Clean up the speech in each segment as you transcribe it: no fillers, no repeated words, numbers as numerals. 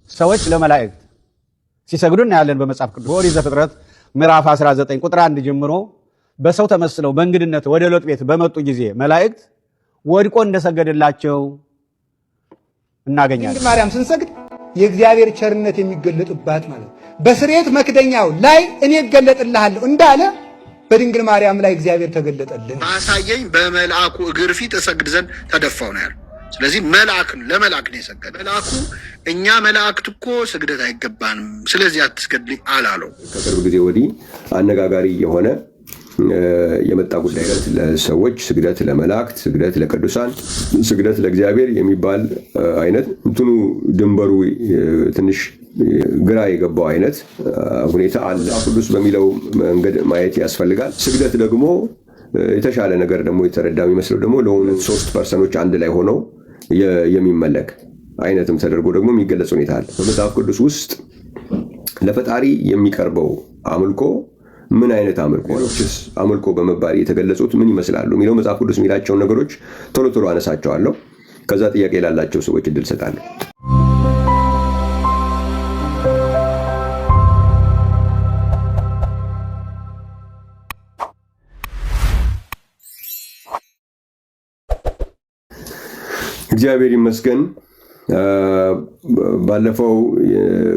ሰዎች ለመላእክት ሲሰግዱ እናያለን በመጽሐፍ ቅዱስ። በኦሪት ዘፍጥረት ምዕራፍ 19 ቁጥር 1 ጀምሮ በሰው ተመስለው በእንግድነት ወደ ሎጥ ቤት በመጡ ጊዜ መላእክት ወድቆ እንደሰገደላቸው እናገኛለን። ድንግል ማርያም ስንሰግድ የእግዚአብሔር ቸርነት የሚገለጥባት ማለት በስርየት መክደኛው ላይ እኔ እገለጥልሃለሁ እንዳለ በድንግል ማርያም ላይ እግዚአብሔር ተገለጠልን። አሳየኝ በመልአኩ እግር ፊት እሰግድ ዘንድ ተደፋው ነው ያለው። ስለዚህ ለመልአክ ነው የሰገደ። መልአኩ እኛ መላእክት እኮ ስግደት አይገባንም ስለዚህ አትስገድልኝ አላለው። ከቅርብ ጊዜ ወዲህ አነጋጋሪ የሆነ የመጣ ጉዳይ ለሰዎች ስግደት ለመላእክት፣ ስግደት ለቅዱሳን፣ ስግደት ለእግዚአብሔር የሚባል አይነት እንትኑ ድንበሩ ትንሽ ግራ የገባው አይነት ሁኔታ አለ። ቅዱስ በሚለው መንገድ ማየት ያስፈልጋል። ስግደት ደግሞ የተሻለ ነገር ደግሞ የተረዳ የሚመስለው ደግሞ ለሆኑ ሶስት ፐርሰኖች አንድ ላይ ሆነው የሚመለክ አይነትም ተደርጎ ደግሞ የሚገለጽ ሁኔታ አለ። በመጽሐፍ ቅዱስ ውስጥ ለፈጣሪ የሚቀርበው አምልኮ ምን አይነት አምልኮ ነው? አምልኮ በመባል የተገለጹት ምን ይመስላሉ የሚለው መጽሐፍ ቅዱስ የሚላቸውን ነገሮች ቶሎ ቶሎ አነሳቸዋለሁ። ከዛ ጥያቄ ላላቸው ሰዎች እድል ሰጣለሁ። እግዚአብሔር ይመስገን። ባለፈው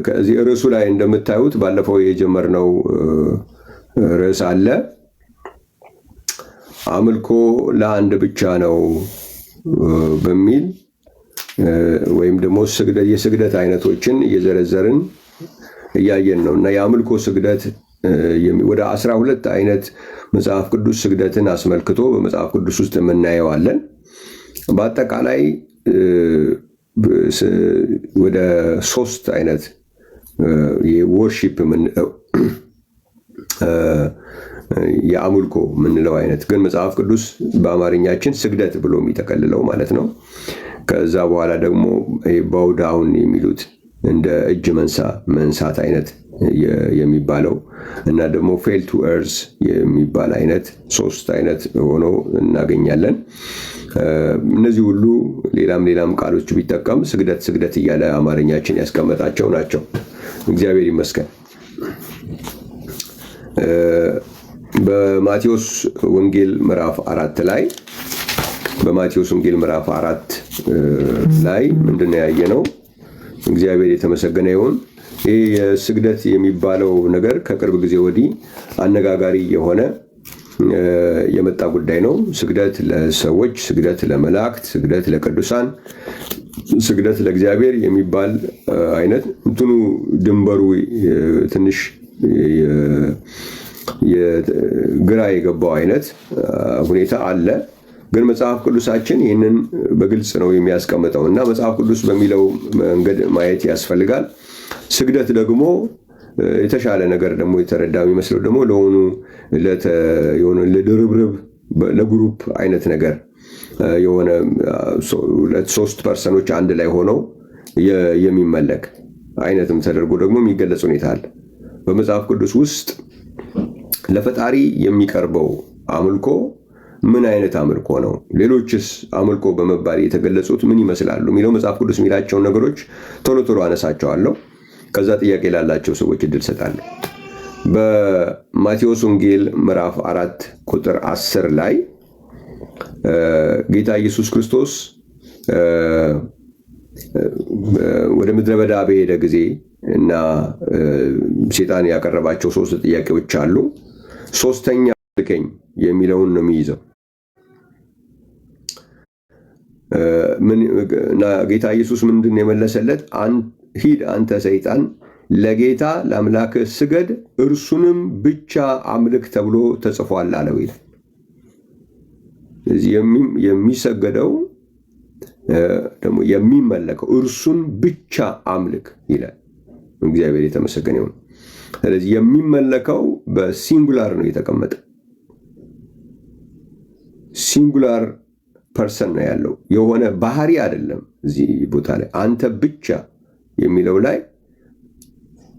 ከዚህ ርዕሱ ላይ እንደምታዩት ባለፈው የጀመርነው ርዕስ አለ። አምልኮ ለአንድ ብቻ ነው በሚል ወይም ደግሞ የስግደት አይነቶችን እየዘረዘርን እያየን ነው እና የአምልኮ ስግደት ወደ 12 አይነት መጽሐፍ ቅዱስ ስግደትን አስመልክቶ በመጽሐፍ ቅዱስ ውስጥ የምናየው አለን። በአጠቃላይ ወደ 3 አይነት የወርሺፕ የምንለው የአምልኮ የምንለው አይነት ግን መጽሐፍ ቅዱስ በአማርኛችን ስግደት ብሎ የሚጠቀልለው ማለት ነው። ከዛ በኋላ ደግሞ ቦው ዳውን የሚሉት እንደ እጅ መንሳት አይነት የሚባለው እና ደግሞ ፌል ቱ እርዝ የሚባል አይነት 3 አይነት ሆኖ እናገኛለን። እነዚህ ሁሉ ሌላም ቃሎች ቢጠቀም ስግደት እያለ አማርኛችን ያስቀመጣቸው ናቸው። እግዚአብሔር ይመስገን። በማቴዎስ ወንጌል ምዕራፍ 4 ላይ ምንድነው ያየነው? እግዚአብሔር የተመሰገነ ይሁን። ይህ የስግደት የሚባለው ነገር ከቅርብ ጊዜ ወዲህ አነጋጋሪ የሆነ የመጣ ጉዳይ ነው። ስግደት ለሰዎች፣ ስግደት ለመላእክት፣ ስግደት ለቅዱሳን፣ ስግደት ለእግዚአብሔር የሚባል አይነት እንትኑ ድንበሩ ትንሽ ግራ የገባው አይነት ሁኔታ አለ። ግን መጽሐፍ ቅዱሳችን ይህንን በግልጽ ነው የሚያስቀምጠው እና መጽሐፍ ቅዱስ በሚለው መንገድ ማየት ያስፈልጋል። ስግደት ደግሞ የተሻለ ነገር ደግሞ የተረዳ የሚመስለው ደግሞ ለሆኑ ለድርብርብ ለግሩፕ አይነት ነገር የሆነ 2-3 ፐርሰኖች አንድ ላይ ሆነው የሚመለክ አይነትም ተደርጎ ደግሞ የሚገለጽ ሁኔታ አለ። በመጽሐፍ ቅዱስ ውስጥ ለፈጣሪ የሚቀርበው አምልኮ ምን አይነት አምልኮ ነው? ሌሎችስ አምልኮ በመባል የተገለጹት ምን ይመስላሉ የሚለው መጽሐፍ ቅዱስ የሚላቸውን ነገሮች ቶሎ ቶሎ አነሳቸዋለሁ። ከዛ ጥያቄ ላላቸው ሰዎች እድል ሰጣለሁ። በማቴዎስ ወንጌል ምዕራፍ 4 ቁጥር 10 ላይ ጌታ ኢየሱስ ክርስቶስ ወደ ምድረ በዳ በሄደ ጊዜ እና ሰይጣን ያቀረባቸው 3 ጥያቄዎች አሉ። ሶስተኛ ልከኝ የሚለውን ነው የሚይዘው እና ጌታ ኢየሱስ ምንድን ነው የመለሰለት? ሂድ አንተ ሰይጣን፣ ለጌታ ለአምላክህ ስገድ፣ እርሱንም ብቻ አምልክ ተብሎ ተጽፏል አለው ይላል። የሚሰገደው ደግሞ የሚመለከው እርሱን ብቻ አምልክ ይላል። እግዚአብሔር የተመሰገነ ይሁን። ስለዚህ የሚመለከው በሲንጉላር ነው የተቀመጠ። ሲንጉላር ፐርሰን ነው ያለው፣ የሆነ ባህሪ አይደለም። እዚህ ቦታ ላይ አንተ ብቻ የሚለው ላይ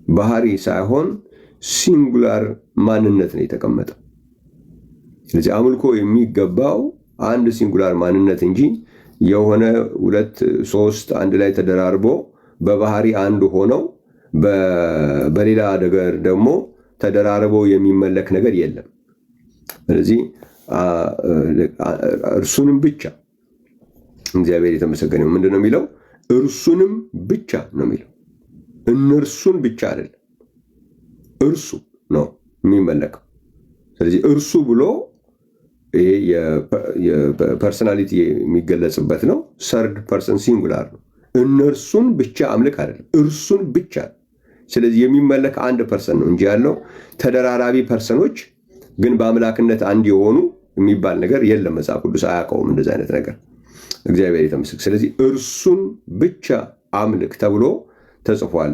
ባህሪ ሳይሆን ሲንጉላር ማንነት ነው የተቀመጠው። ስለዚህ አምልኮ የሚገባው አንድ ሲንጉላር ማንነት እንጂ የሆነ 2-3 አንድ ላይ ተደራርቦ በባህሪ አንድ ሆነው በሌላ ነገር ደግሞ ተደራርበው የሚመለክ ነገር የለም። ስለዚህ እርሱንም ብቻ እግዚአብሔር የተመሰገነ ነው። ምንድን ነው የሚለው? እርሱንም ብቻ ነው የሚለው። እነርሱን ብቻ አይደለም፣ እርሱ ነው የሚመለከው። ስለዚህ እርሱ ብሎ ይሄ የፐርሰናሊቲ የሚገለጽበት ነው። ሰርድ ፐርሰን ሲንጉላር ነው። እነርሱን ብቻ አምልክ አይደለም፣ እርሱን ብቻ። ስለዚህ የሚመለክ አንድ ፐርሰን ነው እንጂ ያለው ተደራራቢ ፐርሰኖች ግን በአምላክነት አንድ የሆኑ የሚባል ነገር የለም። መጽሐፍ ቅዱስ አያውቀውም እንደዚህ አይነት ነገር። እግዚአብሔር የተመሰገነ። ስለዚህ እርሱን ብቻ አምልክ ተብሎ ተጽፏል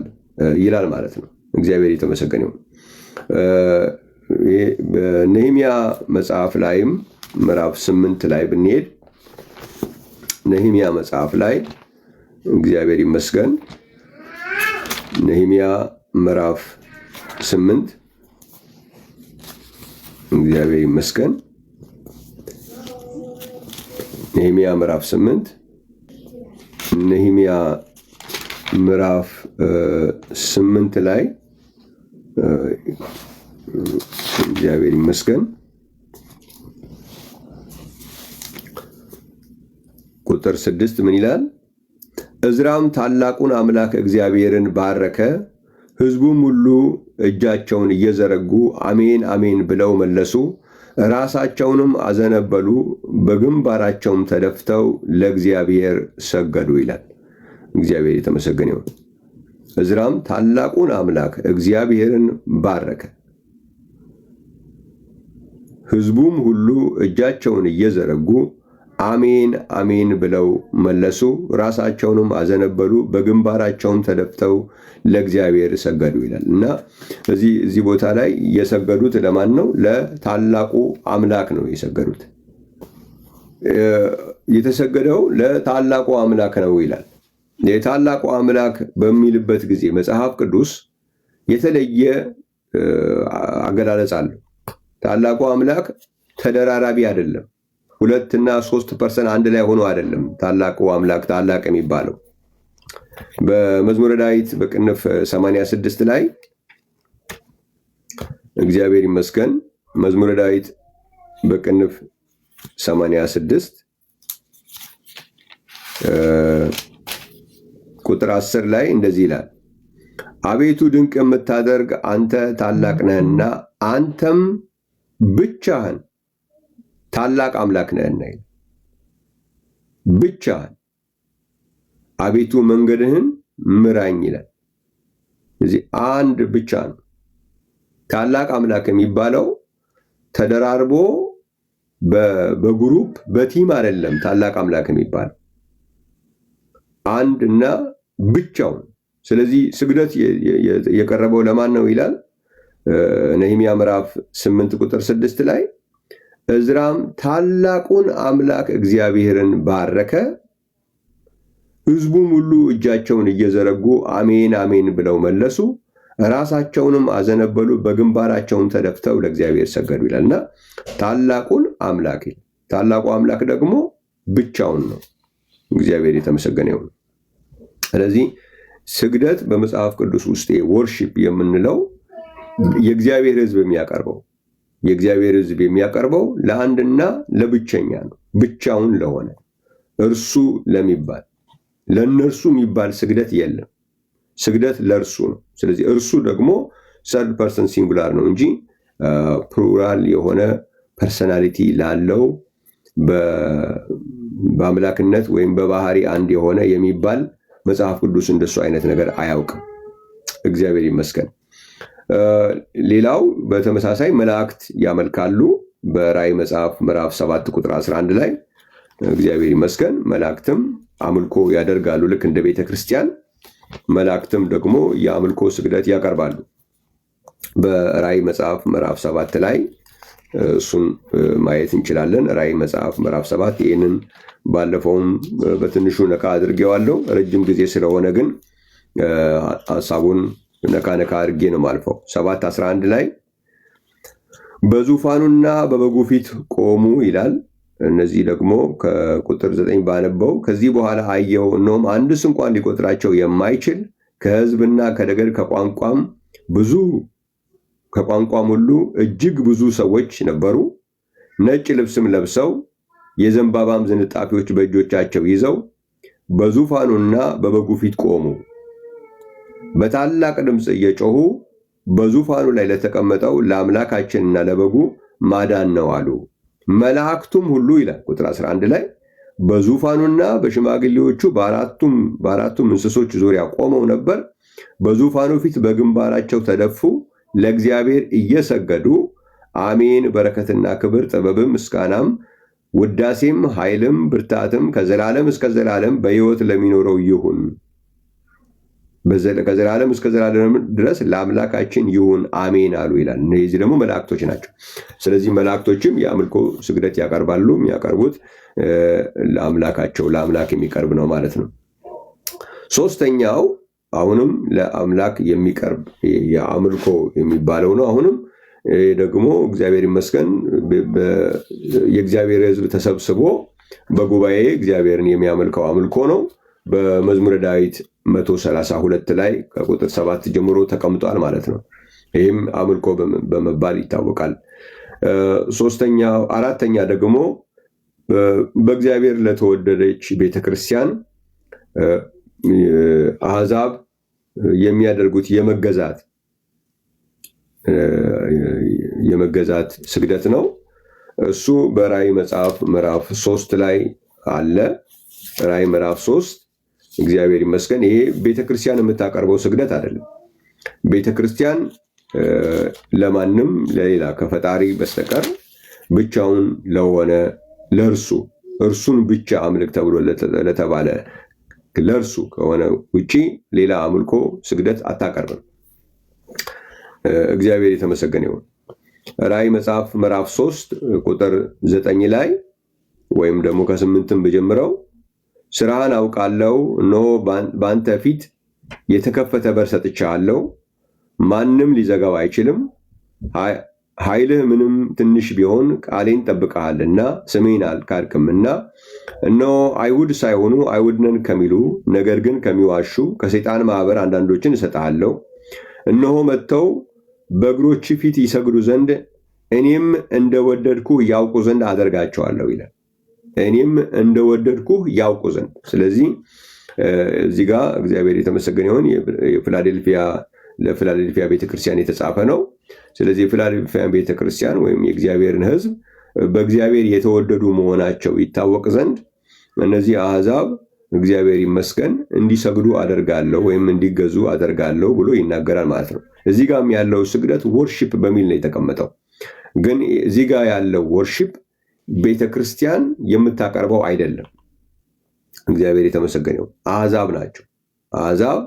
ይላል ማለት ነው። እግዚአብሔር የተመሰገነ ይሁን። በነህምያ መጽሐፍ ላይም ምዕራፍ 8 ላይ ብንሄድ ነህምያ መጽሐፍ ላይ እግዚአብሔር ይመስገን ነህምያ ምዕራፍ 8 እግዚአብሔር ይመስገን ነህምያ ምዕራፍ 8 ነህምያ ምዕራፍ 8 ላይ እግዚአብሔር ይመስገን ቁጥር 6 ምን ይላል? እዝራም ታላቁን አምላክ እግዚአብሔርን ባረከ፣ ሕዝቡም ሁሉ እጃቸውን እየዘረጉ አሜን አሜን ብለው መለሱ፣ ራሳቸውንም አዘነበሉ፣ በግንባራቸውም ተደፍተው ለእግዚአብሔር ሰገዱ ይላል። እግዚአብሔር የተመሰገነ ይሁን። እዝራም ታላቁን አምላክ እግዚአብሔርን ባረከ፣ ሕዝቡም ሁሉ እጃቸውን እየዘረጉ አሜን አሜን ብለው መለሱ፣ ራሳቸውንም አዘነበሉ፣ በግንባራቸውም ተደፍተው ለእግዚአብሔር ሰገዱ ይላል እና እዚህ ቦታ ላይ የሰገዱት ለማን ነው? ለታላቁ አምላክ ነው የሰገዱት። የተሰገደው ለታላቁ አምላክ ነው ይላል። የታላቁ አምላክ በሚልበት ጊዜ መጽሐፍ ቅዱስ የተለየ አገላለጽ አለው። ታላቁ አምላክ ተደራራቢ አይደለም። 2 እና 3 ፐርሰንት አንድ ላይ ሆኖ አይደለም ታላቁ አምላክ ታላቅ የሚባለው። በመዝሙረ ዳዊት በቅንፍ 86 ላይ እግዚአብሔር ይመስገን መዝሙረ ዳዊት በቅንፍ 86 ቁጥር 10 ላይ እንደዚህ ይላል፣ አቤቱ ድንቅ የምታደርግ አንተ ታላቅ ነህና አንተም ብቻህን ታላቅ አምላክ ነህና። ብቻህን አቤቱ መንገድህን ምራኝ ይላል። ስለዚህ አንድ ብቻ ነው ታላቅ አምላክ የሚባለው። ተደራርቦ በግሩፕ በቲም አይደለም ታላቅ አምላክ የሚባለው፣ አንድና ብቻውን። ስለዚህ ስግደት የቀረበው ለማን ነው ይላል ነህምያ ምዕራፍ 8 ቁጥር 6 ላይ እዝራም ታላቁን አምላክ እግዚአብሔርን ባረከ፣ ሕዝቡም ሁሉ እጃቸውን እየዘረጉ አሜን አሜን ብለው መለሱ፣ ራሳቸውንም አዘነበሉ፣ በግንባራቸውም ተደፍተው ለእግዚአብሔር ሰገዱ ይላልና ታላቁን አምላክ ይላል። ታላቁ አምላክ ደግሞ ብቻውን ነው። እግዚአብሔር የተመሰገነ ይሁን። ስለዚህ ስግደት በመጽሐፍ ቅዱስ ውስጥ ወርሺፕ የምንለው የእግዚአብሔር ሕዝብ የሚያቀርበው ለአንድና ለብቸኛ ነው። ብቻውን ለሆነ እርሱ ለሚባል ለእነርሱ የሚባል ስግደት የለም። ስግደት ለእርሱ ነው። ስለዚህ እርሱ ደግሞ ሰርድ ፐርሰን ሲንጉላር ነው እንጂ ፕሉራል የሆነ ፐርሰናሊቲ ላለው በአምላክነት ወይም በባህሪ አንድ የሆነ የሚባል መጽሐፍ ቅዱስ እንደሱ አይነት ነገር አያውቅም። እግዚአብሔር ይመስገን። ሌላው በተመሳሳይ መላእክት ያመልካሉ። በራእይ መጽሐፍ ምዕራፍ 7 ቁጥር 11 ላይ እግዚአብሔር ይመስገን መላእክትም አምልኮ ያደርጋሉ። ልክ እንደ ቤተ ክርስቲያን መላእክትም ደግሞ የአምልኮ ስግደት ያቀርባሉ። በራእይ መጽሐፍ ምዕራፍ 7 ላይ እሱን ማየት እንችላለን። ራእይ መጽሐፍ ምዕራፍ 7 ይህንን ባለፈውም በትንሹ ነካ አድርጌዋለሁ። ረጅም ጊዜ ስለሆነ ግን ሀሳቡን ነካ አድርጌ ነው ማልፈው። 7:11 ላይ በዙፋኑና በበጉ ፊት ቆሙ ይላል። እነዚህ ደግሞ ከቁጥር 9 ባነበው ከዚህ በኋላ አየው፣ እነሆም አንድስ እንኳን ሊቆጥራቸው የማይችል ከሕዝብና ከነገድ ከቋንቋም ሁሉ እጅግ ብዙ ሰዎች ነበሩ። ነጭ ልብስም ለብሰው የዘንባባም ዝንጣፊዎች በእጆቻቸው ይዘው በዙፋኑና በበጉ ፊት ቆሙ። በታላቅ ድምፅ እየጮሁ በዙፋኑ ላይ ለተቀመጠው ለአምላካችንና ለበጉ ማዳን ነው አሉ። መላእክቱም ሁሉ ይላል ቁጥር 11 ላይ በዙፋኑና በሽማግሌዎቹ በአራቱም እንስሶች ዙሪያ ቆመው ነበር። በዙፋኑ ፊት በግንባራቸው ተደፉ፣ ለእግዚአብሔር እየሰገዱ አሜን፣ በረከትና ክብር፣ ጥበብም፣ ምስጋናም፣ ውዳሴም፣ ኃይልም፣ ብርታትም ከዘላለም እስከ ዘላለም በሕይወት ለሚኖረው ይሁን፣ ከዘላለም እስከ ዘላለም ድረስ ለአምላካችን ይሁን አሜን አሉ ይላል። እነዚህ ደግሞ መላእክቶች ናቸው። ስለዚህ መላእክቶችም የአምልኮ ስግደት ያቀርባሉ። የሚያቀርቡት ለአምላካቸው ለአምላክ የሚቀርብ ነው ማለት ነው። ሶስተኛው አሁንም ለአምላክ የሚቀርብ የአምልኮ የሚባለው ነው። አሁንም ደግሞ እግዚአብሔር ይመስገን የእግዚአብሔር ሕዝብ ተሰብስቦ በጉባኤ እግዚአብሔርን የሚያመልከው አምልኮ ነው። በመዝሙረ ዳዊት 132 ላይ ከቁጥር 7 ጀምሮ ተቀምጧል ማለት ነው። ይህም አምልኮ በመባል ይታወቃል። አራተኛ ደግሞ በእግዚአብሔር ለተወደደች ቤተክርስቲያን አሕዛብ የሚያደርጉት የመገዛት ስግደት ነው። እሱ በራእይ መጽሐፍ ምዕራፍ 3 ላይ አለ። ራእይ ምዕራፍ 3 እግዚአብሔር ይመስገን ይሄ ቤተክርስቲያን የምታቀርበው ስግደት አይደለም። ቤተክርስቲያን ለማንም ለሌላ ከፈጣሪ በስተቀር ብቻውን ለሆነ እርሱን ብቻ አምልክ ተብሎ ለተባለ ለእርሱ ከሆነ ውጪ ሌላ አምልኮ ስግደት አታቀርብም። እግዚአብሔር የተመሰገነ ይሁን። ራእይ መጽሐፍ ምዕራፍ 3 ቁጥር 9 ላይ ወይም ደግሞ ከ8 ብጀምረው ስራህን አውቃለሁ፣ እነሆ በአንተ ፊት የተከፈተ በር ሰጥቼሃለሁ፣ ማንም ሊዘጋው አይችልም። ኃይልህ ምንም ትንሽ ቢሆን ቃሌን ጠብቀሃልና ስሜን አልካድክምና፣ እነሆ አይሁድ ሳይሆኑ አይሁድ ነን ከሚሉ ነገር ግን ከሚዋሹ ከሰይጣን ማህበር አንዳንዶችን እሰጥሃለሁ። እነሆ መጥተው በእግሮች ፊት ይሰግዱ ዘንድ እኔም እንደወደድኩ ያውቁ ዘንድ አደርጋቸዋለሁ ይላል። እኔም እንደወደድኩ ያውቁ ዘንድ። ስለዚህ እዚህ ጋር እግዚአብሔር የተመሰገነ ይሁን ለፊላዴልፊያ ቤተክርስቲያን የተጻፈ ነው። ስለዚህ የፊላዴልፊያ ቤተክርስቲያን ወይም የእግዚአብሔርን ሕዝብ በእግዚአብሔር የተወደዱ መሆናቸው ይታወቅ ዘንድ እነዚህ አሕዛብ እግዚአብሔር ይመስገን እንዲሰግዱ አደርጋለሁ ወይም እንዲገዙ አደርጋለሁ ብሎ ይናገራል ማለት ነው። እዚህ ጋርም ያለው ስግደት ወርሺፕ በሚል ነው የተቀመጠው። ግን እዚህ ጋር ያለው ወርሺፕ ቤተክርስቲያን የምታቀርበው አይደለም። እግዚአብሔር የተመሰገነው አሕዛብ ናቸው። አሕዛብ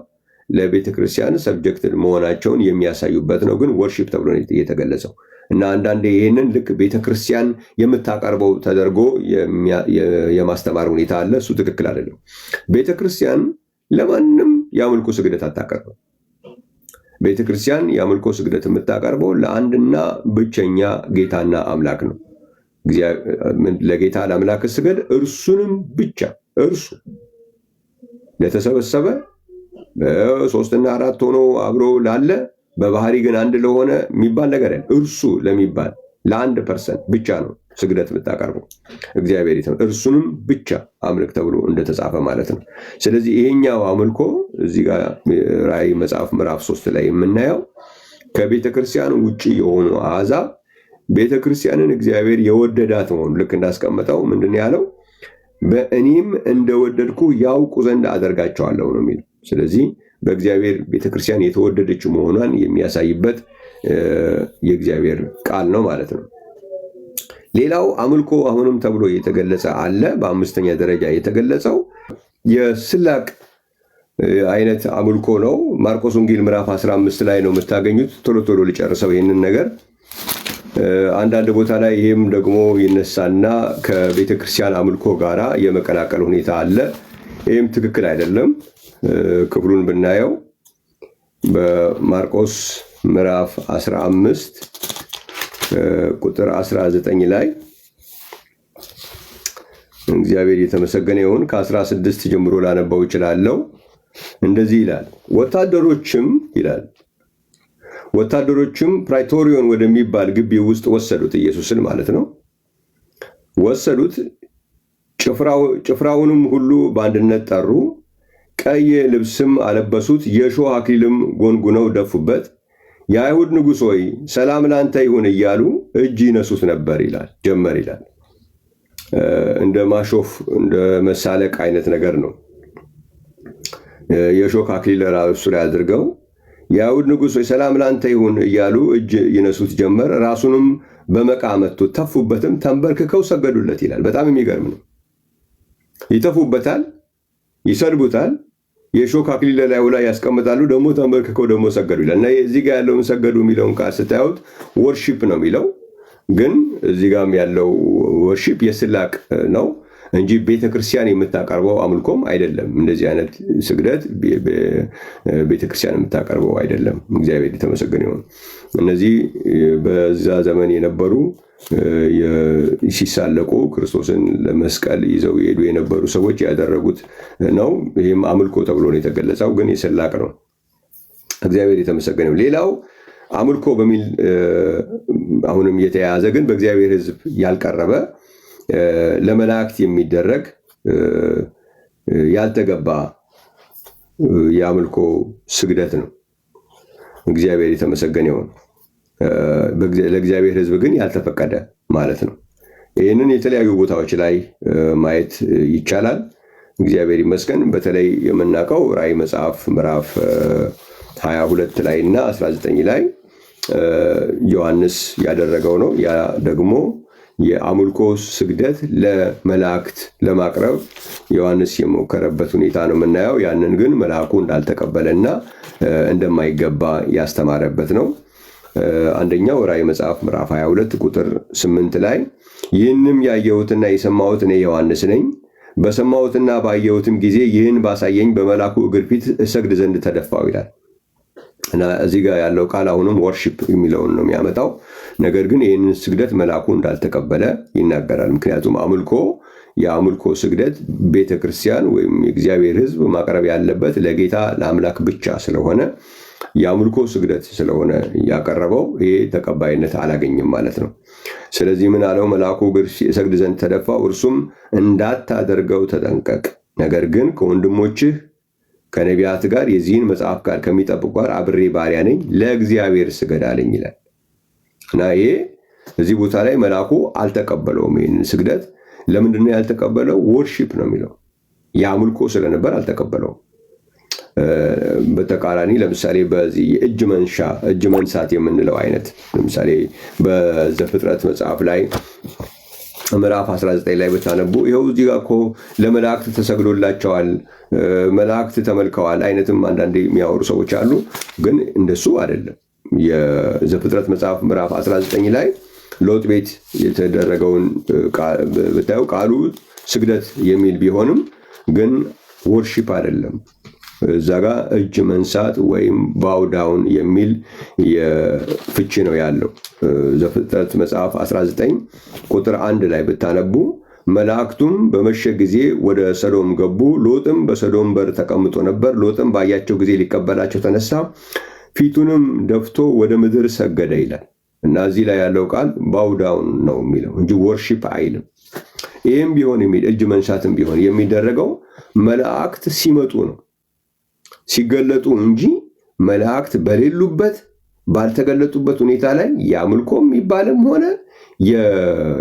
ለቤተክርስቲያን ሰብጀክት መሆናቸውን የሚያሳዩበት ነው። ግን ወርሺፕ ተብሎ ነው የተገለጸው እና አንዳንዴ ይህንን ልክ ቤተክርስቲያን የምታቀርበው ተደርጎ የማስተማር ሁኔታ አለ። እሱ ትክክል አይደለም። ቤተክርስቲያን ለማንም የአምልኮ ስግደት አታቀርበው። ቤተክርስቲያን የአምልኮ ስግደት የምታቀርበው ለአንድና ብቸኛ ጌታና አምላክ ነው። ለጌታ ለአምላክ ስገድ፣ እርሱንም ብቻ። እርሱ ለተሰበሰበ 3 እና 4 ሆኖ አብሮ ላለ በባህሪ ግን አንድ ለሆነ የሚባል ነገር ያለ እርሱ ለሚባል ለአንድ ፐርሰን ብቻ ነው ስግደት የምታቀርበው። እግዚአብሔር እርሱንም ብቻ አምልክ ተብሎ እንደተጻፈ ማለት ነው። ስለዚህ ይሄኛው አምልኮ እዚህ ጋር ራእይ መጽሐፍ ምዕራፍ 3 ላይ የምናየው ከቤተክርስቲያን ውጪ የሆኑ አሕዛብ ቤተክርስቲያንን እግዚአብሔር የወደዳት መሆኑ ልክ እንዳስቀመጠው ምንድን ያለው በእኔም እንደወደድኩ ያውቁ ዘንድ አደርጋቸዋለሁ ነው የሚለው። ስለዚህ በእግዚአብሔር ቤተክርስቲያን የተወደደች መሆኗን የሚያሳይበት የእግዚአብሔር ቃል ነው ማለት ነው። ሌላው አምልኮ አሁንም ተብሎ የተገለጸ አለ። በአምስተኛ ደረጃ የተገለጸው የስላቅ አይነት አምልኮ ነው። ማርቆስ ወንጌል ምዕራፍ 15 ላይ ነው የምታገኙት። ቶሎ ልጨርሰው ይህንን ነገር። አንዳንድ ቦታ ላይ ይህም ደግሞ ይነሳና ከቤተክርስቲያን አምልኮ ጋራ የመቀላቀል ሁኔታ አለ። ይህም ትክክል አይደለም። ክፍሉን ብናየው በማርቆስ ምዕራፍ 15 ቁጥር 19 ላይ እግዚአብሔር የተመሰገነ ይሁን። ከ16 ጀምሮ ላነባው እችላለሁ። እንደዚህ ይላል። ወታደሮችም ፕራይቶሪዮን ወደሚባል ግቢ ውስጥ ወሰዱት፣ ኢየሱስን ማለት ነው። ወሰዱት። ጭፍራውንም ሁሉ በአንድነት ጠሩ። ቀይ ልብስም አለበሱት፣ የእሾህ አክሊልም ጎንጉነው ደፉበት። የአይሁድ ንጉሥ ሆይ ሰላም ላንተ ይሁን እያሉ እጅ ይነሱት ነበር ይላል ጀመር ይላል። እንደ ማሾፍ እንደ መሳለቅ አይነት ነገር ነው። የእሾህ አክሊል ራሱ ላይ አድርገው የአይሁድ ንጉሥ ሆይ ሰላም ላንተ ይሁን እያሉ እጅ ይነሱት ጀመር። ራሱንም በመቃ መቱት፣ ተፉበትም፣ ተንበርክከው ሰገዱለት ይላል። በጣም የሚገርም ነው። ይተፉበታል፣ ይሰድቡታል፣ የእሾህ አክሊል ላዩ ላይ ያስቀምጣሉ፣ ደግሞ ተንበርክከው ደግሞ ሰገዱ ይላል። እና እዚህ ጋር ያለውን ሰገዱ የሚለውን ቃል ስታዩት ወርሺፕ ነው የሚለው፣ ግን እዚህ ጋርም ያለው ወርሺፕ የስላቅ ነው እንጂ ቤተክርስቲያን የምታቀርበው አምልኮም አይደለም። እንደዚህ አይነት ስግደት ቤተክርስቲያን የምታቀርበው አይደለም። እግዚአብሔር የተመሰገነ ይሁን። እነዚህ በዛ ዘመን የነበሩ ሲሳለቁ ክርስቶስን ለመስቀል ይዘው ይሄዱ የነበሩ ሰዎች ያደረጉት ነው። ይህም አምልኮ ተብሎ ነው የተገለጸው፣ ግን የስላቅ ነው። እግዚአብሔር የተመሰገነ ይሁን። ሌላው አምልኮ በሚል አሁንም የተያያዘ ግን በእግዚአብሔር ሕዝብ ያልቀረበ ለመላእክት የሚደረግ ያልተገባ የአምልኮ ስግደት ነው። እግዚአብሔር የተመሰገነ ይሁን። ለእግዚአብሔር ሕዝብ ግን ያልተፈቀደ ማለት ነው። ይህንን የተለያዩ ቦታዎች ላይ ማየት ይቻላል። እግዚአብሔር ይመስገን። በተለይ የምናውቀው ራእይ መጽሐፍ ምዕራፍ 22 ላይ እና 19 ላይ ዮሐንስ ያደረገው ነው። ያ ደግሞ የአምልኮ ስግደት ለመላእክት ለማቅረብ ዮሐንስ የሞከረበት ሁኔታ ነው የምናየው። ያንን ግን መልአኩ እንዳልተቀበለና እንደማይገባ ያስተማረበት ነው። አንደኛው ራእይ መጽሐፍ ምዕራፍ 22 ቁጥር 8 ላይ ይህንም ያየሁትና የሰማሁት እኔ ዮሐንስ ነኝ። በሰማሁትና ባየሁትም ጊዜ ይህን ባሳየኝ በመልአኩ እግር ፊት እሰግድ ዘንድ ተደፋው ይላል እና እዚህ ጋር ያለው ቃል አሁንም ወርሺፕ የሚለውን ነው የሚያመጣው። ነገር ግን ይህንን ስግደት መልአኩ እንዳልተቀበለ ይናገራል። ምክንያቱም የአምልኮ ስግደት ቤተክርስቲያን ወይም የእግዚአብሔር ሕዝብ ማቅረብ ያለበት ለጌታ ለአምላክ ብቻ ስለሆነ የአምልኮ ስግደት ስለሆነ ያቀረበው ይሄ ተቀባይነት አላገኝም ማለት ነው። ስለዚህ ምን አለው? መልአኩ እግር እሰግድ ዘንድ ተደፋው። እርሱም እንዳታደርገው ተጠንቀቅ፣ ነገር ግን ከወንድሞችህ ከነቢያት ጋር የዚህን መጽሐፍ ቃል ከሚጠብቁ ጋር አብሬ ባሪያ ነኝ፣ ለእግዚአብሔር ስገድ አለኝ ይላል እና ይሄ እዚህ ቦታ ላይ መልአኩ አልተቀበለውም። ይህንን ስግደት ለምንድነው ያልተቀበለው? ወርሺፕ ነው የሚለው የአምልኮ ስለነበር አልተቀበለውም። በተቃራኒ ለምሳሌ በዚህ እጅ መንሳት የምንለው አይነት ለምሳሌ በዘፍጥረት መጽሐፍ ላይ ምዕራፍ 19 ላይ ብታነቡ ይኸው እዚህ ጋር እኮ ለመላእክት ተሰግዶላቸዋል፣ መላእክት ተመልከዋል አይነትም አንዳንዴ የሚያወሩ ሰዎች አሉ። ግን እንደሱ አይደለም። የዘፍጥረት መጽሐፍ ምዕራፍ 19 ላይ ሎጥ ቤት የተደረገውን ብታዩ ቃሉ ስግደት የሚል ቢሆንም ግን ወርሺፕ አይደለም። እዛ ጋር እጅ መንሳት ወይም ባውዳውን የሚል ፍቺ ነው ያለው። ዘፍጥረት መጽሐፍ 19 ቁጥር 1 ላይ ብታነቡ መላእክቱም በመሸ ጊዜ ወደ ሰዶም ገቡ፣ ሎጥም በሰዶም በር ተቀምጦ ነበር። ሎጥም ባያቸው ጊዜ ሊቀበላቸው ተነሳ፣ ፊቱንም ደፍቶ ወደ ምድር ሰገደ ይላል እና እዚህ ላይ ያለው ቃል ባውዳውን ነው የሚለው እንጂ ወርሺፕ አይልም። ይህም ቢሆን እጅ መንሳትም ቢሆን የሚደረገው መላእክት ሲመጡ ነው ሲገለጡ እንጂ መላእክት በሌሉበት ባልተገለጡበት ሁኔታ ላይ የአምልኮ የሚባልም ሆነ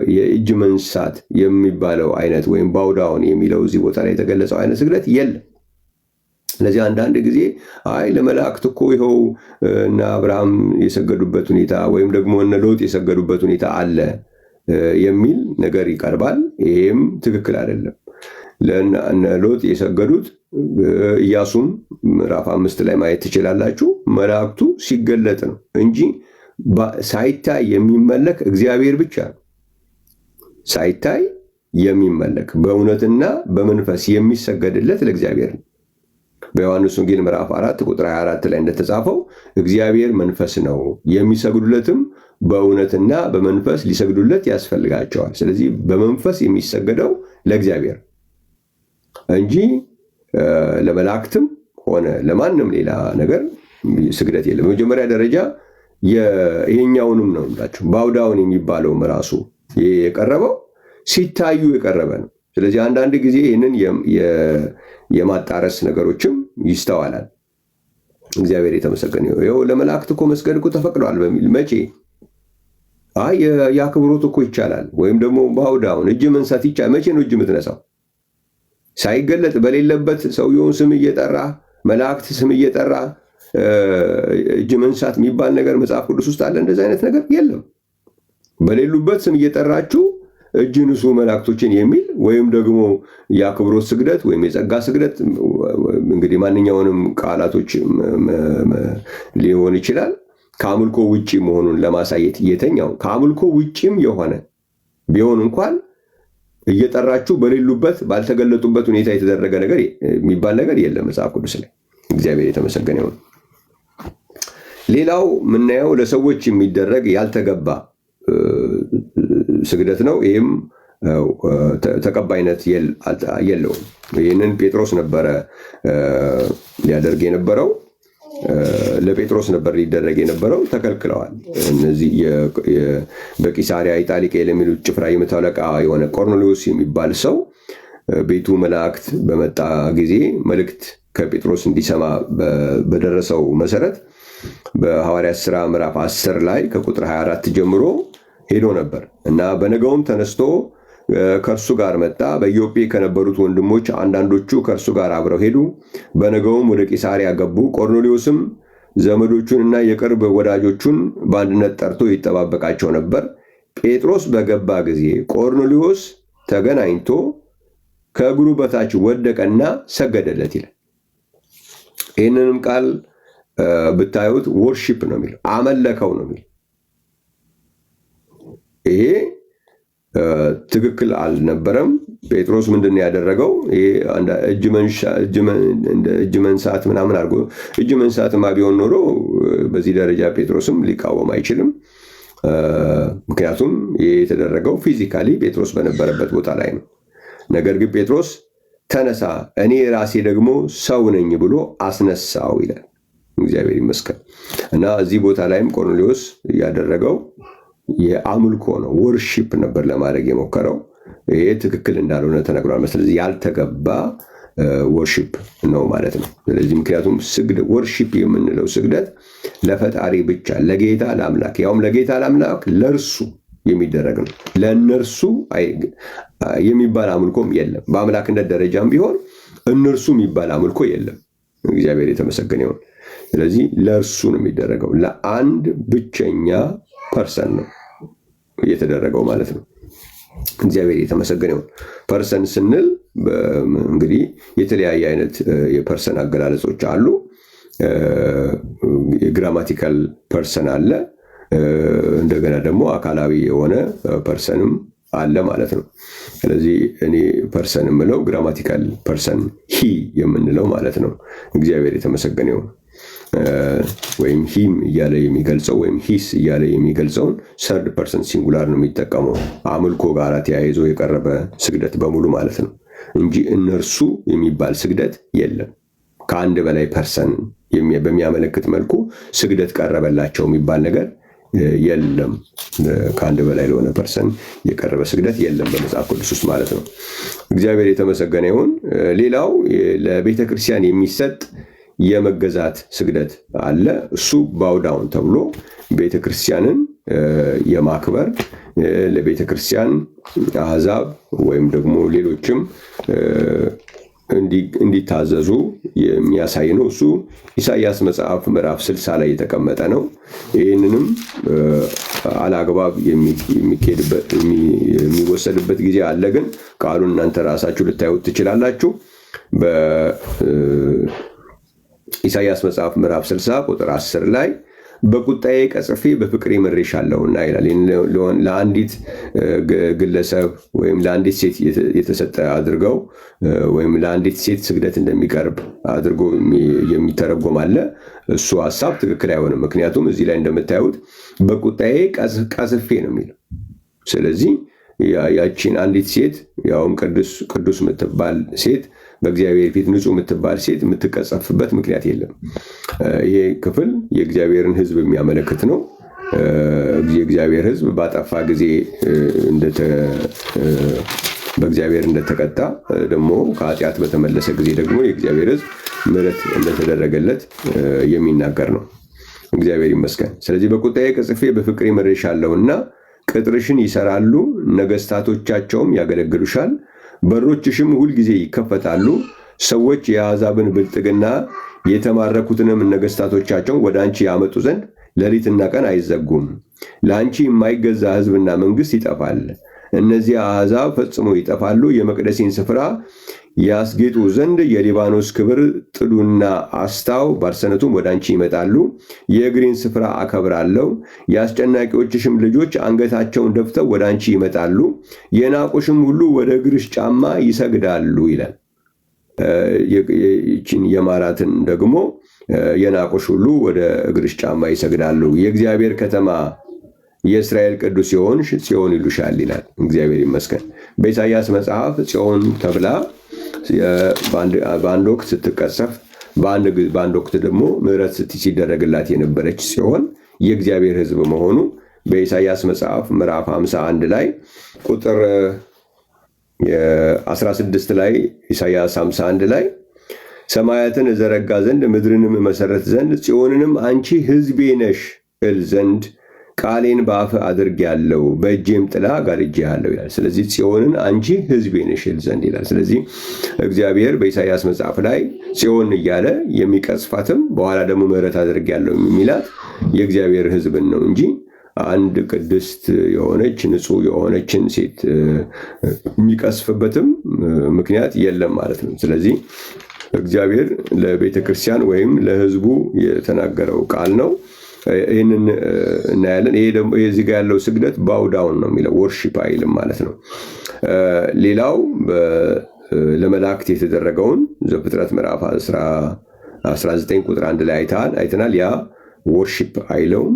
የእጅ መንሳት የሚባለው አይነት ወይም ባውዳውን የሚለው እዚህ ቦታ ላይ የተገለጸው አይነት ስግደት የለም። ስለዚህ አንዳንድ ጊዜ ለመላእክት እኮ ይኸው እነ አብርሃም የሰገዱበት ሁኔታ ወይም ደግሞ እነ ሎጥ የሰገዱበት ሁኔታ አለ የሚል ነገር ይቀርባል። ይሄም ትክክል አይደለም። ለእነ ሎጥ የሰገዱት ኢያሱም ምዕራፍ 5 ላይ ማየት ትችላላችሁ። መላእክቱ ሲገለጥ ነው እንጂ ሳይታይ የሚመለክ እግዚአብሔር ብቻ ነው። ሳይታይ የሚመለክ በእውነትና በመንፈስ የሚሰገድለት ለእግዚአብሔር ነው። በዮሐንስ ወንጌል ምዕራፍ 4 ቁጥር 24 ላይ እንደተጻፈው እግዚአብሔር መንፈስ ነው፣ የሚሰግዱለትም በእውነትና በመንፈስ ሊሰግዱለት ያስፈልጋቸዋል። ስለዚህ በመንፈስ የሚሰገደው ለእግዚአብሔር እንጂ ለመላእክትም ሆነ ለማንም ሌላ ነገር ስግደት የለም። በመጀመሪያ ደረጃ ይሄኛውንም ነው ምላችሁ ባውዳውን የሚባለውም ራሱ የቀረበው ሲታዩ የቀረበ ነው። ስለዚህ አንዳንድ ጊዜ ይህንን የማጣረስ ነገሮችም ይስተዋላል። እግዚአብሔር የተመሰገነ ይሁን። ለመላእክት እኮ መስገድ እኮ ተፈቅዷል በሚል መቼ የአክብሮት እኮ ይቻላል። ወይም ደግሞ ባውዳውን እጅ መንሳት ይቻላል። መቼ ነው እጅ የምትነሳው? ሳይገለጥ በሌለበት ሰውየውን ስም እየጠራ መላእክት ስም እየጠራ እጅ መንሳት የሚባል ነገር መጽሐፍ ቅዱስ ውስጥ አለ? እንደዚህ አይነት ነገር የለም። በሌሉበት ስም እየጠራችሁ እጅ ንሱ መላእክቶችን የሚል ወይም ደግሞ የአክብሮት ስግደት ወይም የጸጋ ስግደት እንግዲህ ማንኛውንም ቃላቶች ሊሆን ይችላል ከአምልኮ ውጪ መሆኑን ለማሳየት የተኛው ከአምልኮ ውጪም የሆነ ቢሆን እንኳን እየጠራችሁ በሌሉበት ባልተገለጡበት ሁኔታ የተደረገ ነገር የሚባል ነገር የለም መጽሐፍ ቅዱስ ላይ። እግዚአብሔር የተመሰገነ ይሁን። ሌላው የምናየው ለሰዎች የሚደረግ ያልተገባ ስግደት ነው። ይህም ተቀባይነት የለውም። ይህንን ጴጥሮስ ነበረ ሊያደርግ የነበረው፣ ለጴጥሮስ ነበር ሊደረግ የነበረው። ተከልክለዋል። እነዚህ በቂሳሪያ ኢጣሊቄ ለሚሉት ጭፍራ የመቶ አለቃ የሆነ ቆርኔሌዎስ የሚባል ሰው ቤቱ መላእክት በመጣ ጊዜ መልእክት ከጴጥሮስ እንዲሰማ በደረሰው መሰረት በሐዋርያት ሥራ ምዕራፍ 10 ላይ ከቁጥር 24 ጀምሮ ሄዶ ነበር እና በነገውም ተነስቶ ከእርሱ ጋር መጣ። በኢዮጴ ከነበሩት ወንድሞች አንዳንዶቹ ከእርሱ ጋር አብረው ሄዱ። በነገውም ወደ ቂሳሪያ ገቡ። ቆርኔሌዎስም ዘመዶቹንና የቅርብ ወዳጆቹን በአንድነት ጠርቶ ይጠባበቃቸው ነበር። ጴጥሮስ በገባ ጊዜ ቆርኔሌዎስ ተገናኝቶ ከእግሩ በታች ወደቀና ሰገደለት ይላል። ይህንንም ቃል ብታዩት ወርሺፕ ነው የሚለው፣ አመለከው ነው የሚለው። ይሄ ትክክል አልነበረም። ጴጥሮስ ምንድን ነው ያደረገው? እጅ መንሳት ምናምን አድርጎ እጅ መንሳትማ ቢሆን ኖሮ በዚህ ደረጃ ጴጥሮስም ሊቃወም አይችልም። ምክንያቱም ይህ የተደረገው ፊዚካሊ ጴጥሮስ በነበረበት ቦታ ላይ ነው። ነገር ግን ጴጥሮስ ተነሳ፣ እኔ ራሴ ደግሞ ሰው ነኝ ብሎ አስነሳው ይላል። እግዚአብሔር ይመስገን። እና እዚህ ቦታ ላይም ቆርኔሌዎስ ያደረገው የአምልኮ ነው፣ ወርሺፕ ነበር ለማድረግ የሞከረው። ይሄ ትክክል እንዳልሆነ ተነግሯል። ስለዚህ ያልተገባ ወርሺፕ ነው ማለት ነው። ስለዚህ ምክንያቱም ወርሺፕ የምንለው ስግደት ለፈጣሪ ብቻ ለጌታ ለአምላክ፣ ያውም ለጌታ ለአምላክ ለእርሱ የሚደረግ ነው። ለእነርሱ የሚባል አምልኮም የለም። በአምላክነት ደረጃም ቢሆን እነርሱ የሚባል አምልኮ የለም። እግዚአብሔር የተመሰገነ ይሁን። ስለዚህ ለእርሱ ነው የሚደረገው፣ ለአንድ ብቸኛ ፐርሰን ነው እየተደረገው ማለት ነው። እግዚአብሔር የተመሰገነ ይሁን። ፐርሰን ስንል እንግዲህ የተለያየ አይነት የፐርሰን አገላለጾች አሉ። የግራማቲካል ፐርሰን አለ፣ እንደገና ደግሞ አካላዊ የሆነ ፐርሰንም አለ ማለት ነው። ስለዚህ እኔ ፐርሰን የምለው ግራማቲካል ፐርሰን ሂ የምንለው ማለት ነው። እግዚአብሔር የተመሰገነ ይሁን። ወይም ሂም እያለ የሚገልጸው ወይም ሂስ እያለ የሚገልጸውን ሰርድ ፐርሰን ሲንጉላር ነው የሚጠቀመው፣ አምልኮ ጋር ተያይዞ የቀረበ ስግደት በሙሉ ማለት ነው እንጂ እነርሱ የሚባል ስግደት የለም። ከአንድ በላይ ፐርሰን በሚያመለክት መልኩ ስግደት ቀረበላቸው የሚባል ነገር የለም። ከአንድ በላይ ለሆነ ፐርሰን የቀረበ ስግደት የለም በመጽሐፍ ቅዱስ ውስጥ ማለት ነው። እግዚአብሔር የተመሰገነ ይሁን። ሌላው ለቤተ ክርስቲያን የሚሰጥ የመገዛት ስግደት አለ። እሱ ባውዳውን ተብሎ ቤተ ክርስቲያንን የማክበር ለቤተ ክርስቲያን አሕዛብ ወይም ደግሞ ሌሎችም እንዲታዘዙ የሚያሳይ ነው። እሱ ኢሳይያስ መጽሐፍ ምዕራፍ 60 ላይ የተቀመጠ ነው። ይህንንም አላግባብ የሚወሰድበት ጊዜ አለ። ግን ቃሉን እናንተ ራሳችሁ ልታዩት ትችላላችሁ። በኢሳይያስ መጽሐፍ ምዕራፍ 60 ቁጥር 10 ላይ በቁጣዬ ቀጽፌ በፍቅሬ ምሬሻለሁና ይላል። ለአንዲት ግለሰብ ወይም ለአንዲት ሴት የተሰጠ አድርገው ወይም ለአንዲት ሴት ስግደት እንደሚቀርብ አድርጎ የሚተረጎም አለ። እሱ ሀሳብ ትክክል አይሆንም። ምክንያቱም እዚህ ላይ እንደምታዩት በቁጣዬ ቀጽፌ ነው የሚለው። ስለዚህ ያቺን አንዲት ሴት ያውም ቅዱስ የምትባል ሴት በእግዚአብሔር ፊት ንጹህ የምትባል ሴት የምትቀጸፍበት ምክንያት የለም። ይሄ ክፍል የእግዚአብሔርን ሕዝብ የሚያመለክት ነው። የእግዚአብሔር ሕዝብ ባጠፋ ጊዜ በእግዚአብሔር እንደተቀጣ ደግሞ ከኃጢአት በተመለሰ ጊዜ ደግሞ የእግዚአብሔር ሕዝብ ምሕረት እንደተደረገለት የሚናገር ነው። እግዚአብሔር ይመስገን። ስለዚህ በቁጣዬ ቀጽፌ በፍቅሬ መርጬሻለሁና ቅጥርሽን ይሰራሉ፣ ነገስታቶቻቸውም ያገለግሉሻል። በሮችሽም ሁልጊዜ ይከፈታሉ። ሰዎች የአሕዛብን ብልጥግና የተማረኩትንም ነገስታቶቻቸውን ወደ አንቺ ያመጡ ዘንድ ሌሊትና ቀን አይዘጉም። ለአንቺ የማይገዛ ሕዝብና መንግስት ይጠፋል። እነዚህ አሕዛብ ፈጽሞ ይጠፋሉ። የመቅደሴን ስፍራ ያስጌጡ ዘንድ የሊባኖስ ክብር ጥዱና አስታው ባርሰነቱም ወደ አንቺ ይመጣሉ። የእግሬን ስፍራ አከብራለሁ። የአስጨናቂዎችሽም ልጆች አንገታቸውን ደፍተው ወደ አንቺ ይመጣሉ። የናቁሽም ሁሉ ወደ እግርሽ ጫማ ይሰግዳሉ ይላል። ይህችን የማራትን ደግሞ የናቁሽ ሁሉ ወደ እግርሽ ጫማ ይሰግዳሉ። የእግዚአብሔር ከተማ የእስራኤል ቅዱስ የሆንሽ ጽዮን ይሉሻል ይላል። እግዚአብሔር ይመስገን። በኢሳይያስ መጽሐፍ ጽዮን ተብላ በአንድ ወቅት ስትቀሰፍ፣ በአንድ ወቅት ደግሞ ምሕረት ሲደረግላት የነበረች ሲሆን የእግዚአብሔር ሕዝብ መሆኑ በኢሳይያስ መጽሐፍ ምዕራፍ 51 ላይ ቁጥር 16 ላይ ኢሳይያስ 51 ላይ ሰማያትን እዘረጋ ዘንድ ምድርንም መሰረት ዘንድ ጽዮንንም አንቺ ሕዝቤ ነሽ እል ዘንድ ቃሌን በአፍ አድርጌአለሁ በእጄም ጥላ ጋርጄአለሁ ይላል። ስለዚህ ጽዮንን አንቺ ሕዝቤ ነሽ እል ዘንድ ይላል። ስለዚህ እግዚአብሔር በኢሳይያስ መጽሐፍ ላይ ጽዮን እያለ የሚቀጽፋትም በኋላ ደግሞ ምሕረት አድርጌአለሁ የሚላት የእግዚአብሔር ሕዝብን ነው እንጂ አንድ ቅድስት የሆነች ንጹሕ የሆነችን ሴት የሚቀስፍበትም ምክንያት የለም ማለት ነው። ስለዚህ እግዚአብሔር ለቤተ ክርስቲያን ወይም ለሕዝቡ የተናገረው ቃል ነው። ይህንን እናያለን። ይሄ ደግሞ እዚህ ጋር ያለው ስግደት ባውዳውን ነው የሚለው ወርሺፕ አይልም ማለት ነው። ሌላው ለመላእክት የተደረገውን ዘፍጥረት ምዕራፍ 19 ቁጥር 1 ላይ አይተናል። ያ ወርሺፕ አይለውም፣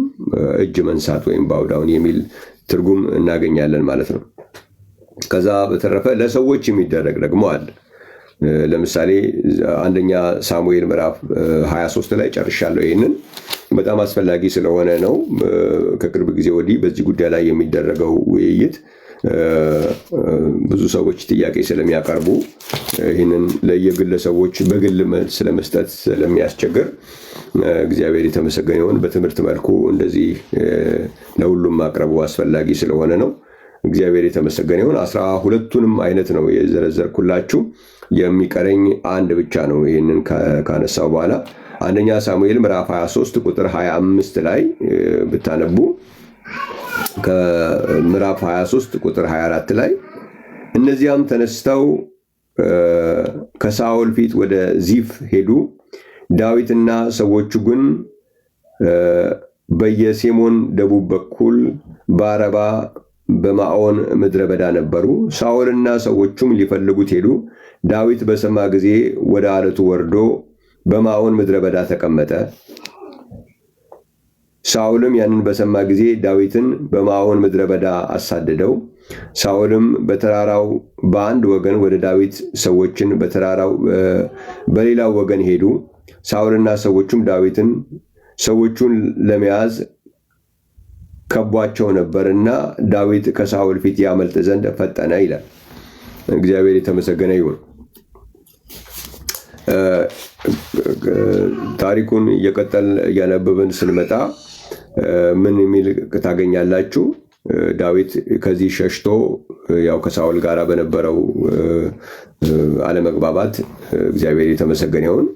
እጅ መንሳት ወይም ባውዳውን የሚል ትርጉም እናገኛለን ማለት ነው። ከዛ በተረፈ ለሰዎች የሚደረግ ደግሞ አለ። ለምሳሌ አንደኛ ሳሙኤል ምዕራፍ 23 ላይ ጨርሻለሁ። ይህንን በጣም አስፈላጊ ስለሆነ ነው። ከቅርብ ጊዜ ወዲህ በዚህ ጉዳይ ላይ የሚደረገው ውይይት ብዙ ሰዎች ጥያቄ ስለሚያቀርቡ ይህንን ለየግለሰቦች በግል መልስ ለመስጠት ስለሚያስቸግር እግዚአብሔር የተመሰገነ ይሁን በትምህርት መልኩ እንደዚህ ለሁሉም ማቅረቡ አስፈላጊ ስለሆነ ነው። እግዚአብሔር የተመሰገነ ይሁን። 12ቱንም አይነት ነው የዘረዘርኩላችሁ። የሚቀረኝ አንድ ብቻ ነው። ይህንን ካነሳው በኋላ አንደኛ ሳሙኤል ምዕራፍ 23 ቁጥር 25 ላይ ብታነቡ ከምዕራፍ 23 ቁጥር 24 ላይ እነዚያም ተነስተው ከሳኦል ፊት ወደ ዚፍ ሄዱ። ዳዊትና ሰዎቹ ግን በየሴሞን ደቡብ በኩል በአረባ በማዖን ምድረ በዳ ነበሩ። ሳኦልና ሰዎቹም ሊፈልጉት ሄዱ። ዳዊት በሰማ ጊዜ ወደ አለቱ ወርዶ በማዖን ምድረ በዳ ተቀመጠ። ሳኦልም ያንን በሰማ ጊዜ ዳዊትን በማዖን ምድረ በዳ አሳደደው። ሳኦልም በተራራው በአንድ ወገን ወደ ዳዊት፣ ሰዎችን በተራራው በሌላው ወገን ሄዱ። ሳኦልና ሰዎቹም ዳዊትን ሰዎቹን ለመያዝ ከቧቸው ነበርና ዳዊት ከሳኦል ፊት ያመልጥ ዘንድ ፈጠነ ይላል። እግዚአብሔር የተመሰገነ ይሁን። ታሪኩን እየቀጠል እያነበብን ስንመጣ ምን የሚል ታገኛላችሁ? ዳዊት ከዚህ ሸሽቶ ያው ከሳኦል ጋር በነበረው አለመግባባት እግዚአብሔር የተመሰገነ ይሁን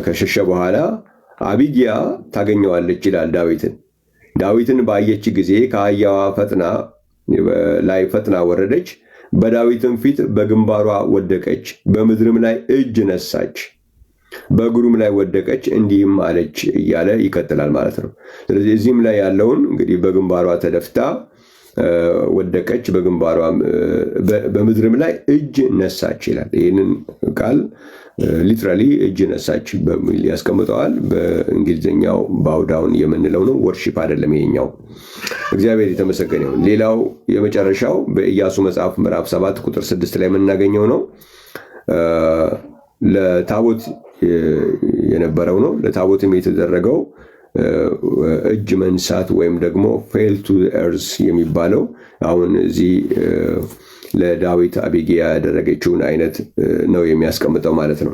ከሸሸ በኋላ አቢግያ ታገኘዋለች ይላል ዳዊትን። ዳዊትን ባየች ጊዜ ከአህያዋ ፈጥና ወረደች፣ በዳዊትም ፊት በግንባሯ ወደቀች፣ በምድርም ላይ እጅ ነሳች፣ በእግሩም ላይ ወደቀች፣ እንዲህም አለች እያለ ይቀጥላል ማለት ነው። ስለዚህ እዚህም ላይ ያለውን እንግዲህ በግንባሯ ተደፍታ ወደቀች፣ በግንባሯም በምድርም ላይ እጅ ነሳች ይላል። ይህንን ቃል ሊትራሊ እጅ ነሳች በሚል ያስቀምጠዋል። በእንግሊዝኛው ባውዳውን የምንለው ነው፣ ወርሺፕ አይደለም ይሄኛው። እግዚአብሔር የተመሰገነ ይሁን። ሌላው የመጨረሻው በኢያሱ መጽሐፍ ምዕራፍ 7 ቁጥር 6 ላይ የምናገኘው ነው። ለታቦት የነበረው ነው። ለታቦትም የተደረገው እጅ መንሳት ወይም ደግሞ ፌል ቱ ኤርዝ የሚባለው አሁን እዚህ ለዳዊት አቢግያ ያደረገችውን አይነት ነው የሚያስቀምጠው ማለት ነው።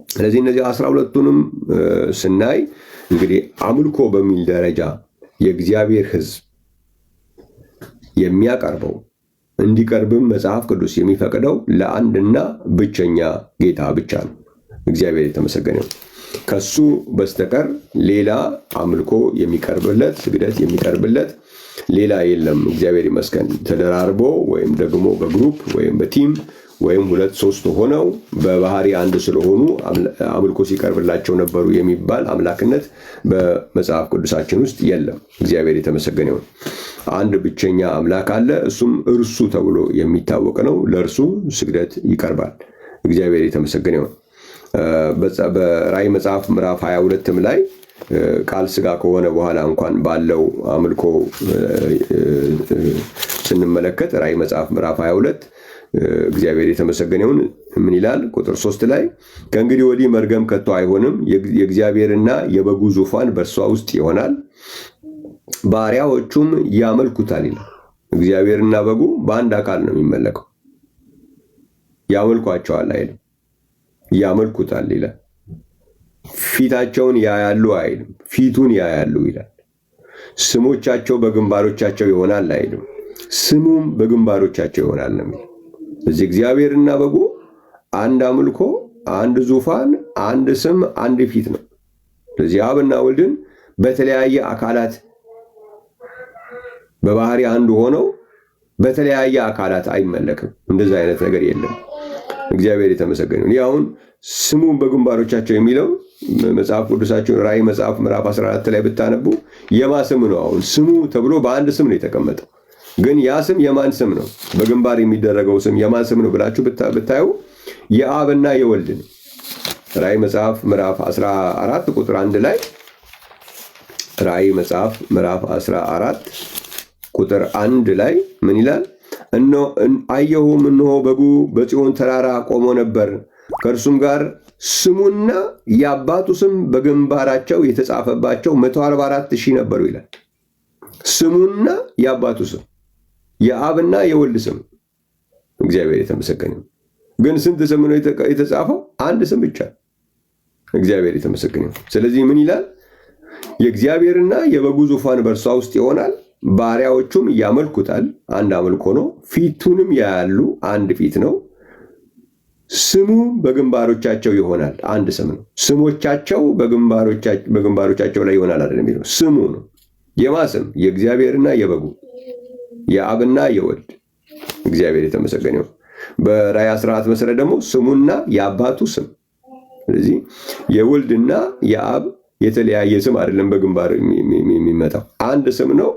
ስለዚህ እነዚህ 12ቱንም ስናይ እንግዲህ አምልኮ በሚል ደረጃ የእግዚአብሔር ሕዝብ የሚያቀርበው እንዲቀርብም መጽሐፍ ቅዱስ የሚፈቅደው ለአንድና ብቸኛ ጌታ ብቻ ነው። እግዚአብሔር የተመሰገነ ነው። ከሱ በስተቀር ሌላ አምልኮ የሚቀርብለት ስግደት የሚቀርብለት ሌላ የለም። እግዚአብሔር ይመስገን። ተደራርቦ ወይም ደግሞ በግሩፕ ወይም በቲም ወይም 2-3 ሆነው በባህሪ አንድ ስለሆኑ አምልኮ ሲቀርብላቸው ነበሩ የሚባል አምላክነት በመጽሐፍ ቅዱሳችን ውስጥ የለም። እግዚአብሔር የተመሰገነ ይሁን። አንድ ብቸኛ አምላክ አለ። እሱም እርሱ ተብሎ የሚታወቅ ነው። ለእርሱ ስግደት ይቀርባል። እግዚአብሔር የተመሰገነ ይሁን። በራእይ መጽሐፍ ምዕራፍ 22 ላይ ቃል ስጋ ከሆነ በኋላ እንኳን ባለው አምልኮ ስንመለከት ራእይ መጽሐፍ ምዕራፍ 22 እግዚአብሔር የተመሰገነ ይሁን ምን ይላል? ቁጥር 3 ላይ ከእንግዲህ ወዲህ መርገም ከቶ አይሆንም፣ የእግዚአብሔርና የበጉ ዙፋን በእርሷ ውስጥ ይሆናል፣ ባሪያዎቹም ያመልኩታል ይላል። እግዚአብሔርና በጉ በአንድ አካል ነው የሚመለከው። ያመልኳቸዋል አይልም፣ ያመልኩታል ይላል። ፊታቸውን ያያሉ አይልም፣ ፊቱን ያያሉ ይላል። ስሞቻቸው በግንባሮቻቸው ይሆናል አይልም፣ ስሙም በግንባሮቻቸው ይሆናል ነው የሚለው። እዚህ እግዚአብሔርና በጉ አንድ አምልኮ፣ አንድ ዙፋን፣ አንድ ስም፣ አንድ ፊት ነው። ስለዚህ አብና ወልድን በተለያየ አካላት በባህሪ አንዱ ሆነው በተለያየ አካላት አይመለክም። እንደዛ አይነት ነገር የለም። እግዚአብሔር የተመሰገነ ይሁን። አሁን ስሙን በግንባሮቻቸው የሚለው መጽሐፍ ቅዱሳችን ራእይ መጽሐፍ ምዕራፍ 14 ላይ ብታነቡ የማ ስም ነው? አሁን ስሙ ተብሎ በአንድ ስም ነው የተቀመጠው። ግን ያ ስም የማን ስም ነው? በግንባር የሚደረገው ስም የማን ስም ነው ብላችሁ ብታዩ የአብና የወልድ ነው። ራእይ መጽሐፍ ምዕራፍ 14 ቁጥር 1 ላይ ራእይ መጽሐፍ ምዕራፍ 14 ቁጥር 1 ላይ ምን ይላል? አየሁም፣ እነሆ በጉ በጽዮን ተራራ ቆሞ ነበር፣ ከእርሱም ጋር ስሙና የአባቱ ስም በግንባራቸው የተጻፈባቸው 144,000 ነበሩ ይላል። ስሙና የአባቱ ስም የአብና የወልድ ስም። እግዚአብሔር የተመሰገነ። ግን ስንት ስም ነው የተጻፈው? አንድ ስም ብቻ። እግዚአብሔር የተመሰገነ። ስለዚህ ምን ይላል? የእግዚአብሔርና የበጉ ዙፋን በእርሷ ውስጥ ይሆናል፣ ባሪያዎቹም ያመልኩታል። አንድ አምልኮ ነው። ፊቱንም ያያሉ፣ አንድ ፊት ነው። ስሙ በግንባሮቻቸው ይሆናል፣ አንድ ስም ነው። ስሞቻቸው በግንባሮቻቸው ላይ ይሆናል አይደለም የሚለው፣ ስሙ ነው። የማ ስም? የእግዚአብሔርና የበጉ የአብና የወልድ። እግዚአብሔር የተመሰገነ ነው። በራእይ 14 መሰረት ደግሞ ስሙና የአባቱ ስም። ስለዚህ የወልድና የአብ የተለያየ ስም አይደለም በግንባር የሚመጣው፣ አንድ ስም ነው።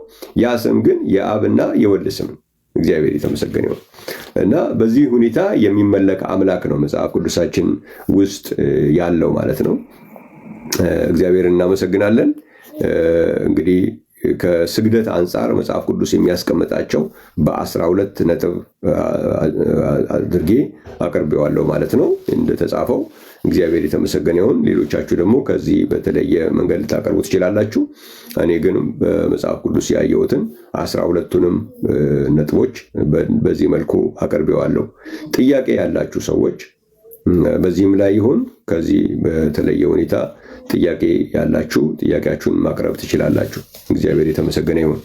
ያ ስም ግን የአብና የወልድ ስም ነው። እግዚአብሔር የተመሰገነ ነው። እና በዚህ ሁኔታ የሚመለክ አምላክ ነው መጽሐፍ ቅዱሳችን ውስጥ ያለው ማለት ነው። እግዚአብሔር እናመሰግናለን። እንግዲህ ከስግደት አንጻር መጽሐፍ ቅዱስ የሚያስቀምጣቸው በ12 ነጥብ አድርጌ አቅርቤዋለሁ ማለት ነው እንደተጻፈው። እግዚአብሔር የተመሰገነ ይሁን። ሌሎቻችሁ ደግሞ ከዚህ በተለየ መንገድ ልታቀርቡ ትችላላችሁ። እኔ ግን በመጽሐፍ ቅዱስ ያየሁትን 12ቱንም ነጥቦች በዚህ መልኩ አቅርቤዋለሁ። ጥያቄ ያላችሁ ሰዎች በዚህም ላይ ይሁን ከዚህ በተለየ ሁኔታ ጥያቄ ያላችሁ ጥያቄያችሁን ማቅረብ ትችላላችሁ። እግዚአብሔር የተመሰገነ ይሁን።